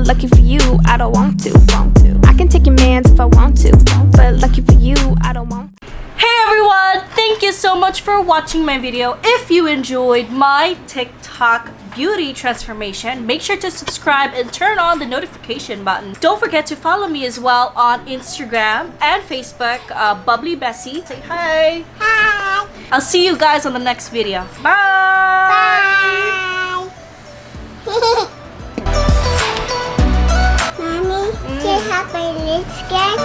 but lucky for you, I don't want to. I can take your mans if I want to, but lucky for you, I don't want to. Hey everyone! Thank you so much for watching my video. If you enjoyed my TikTok beauty transformation, make sure to subscribe and turn on the notification button. Don't forget to follow me as well on Instagram and Facebook, Bubbly Bessie. Say hi! Hi! I'll see you guys on the next video. Bye! Bye! Mommy, do you have my lipstick?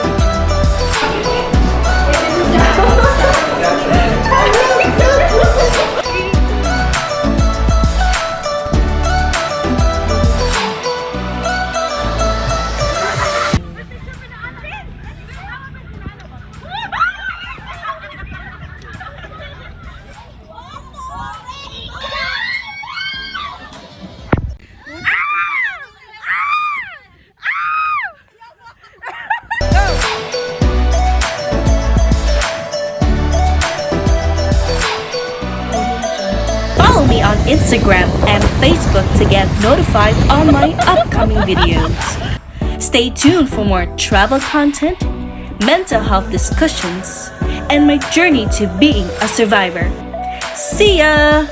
Follow me on Instagram and Facebook to get notified on my upcoming videos. Stay tuned for more travel content, mental health discussions, and my journey to being a survivor. See ya!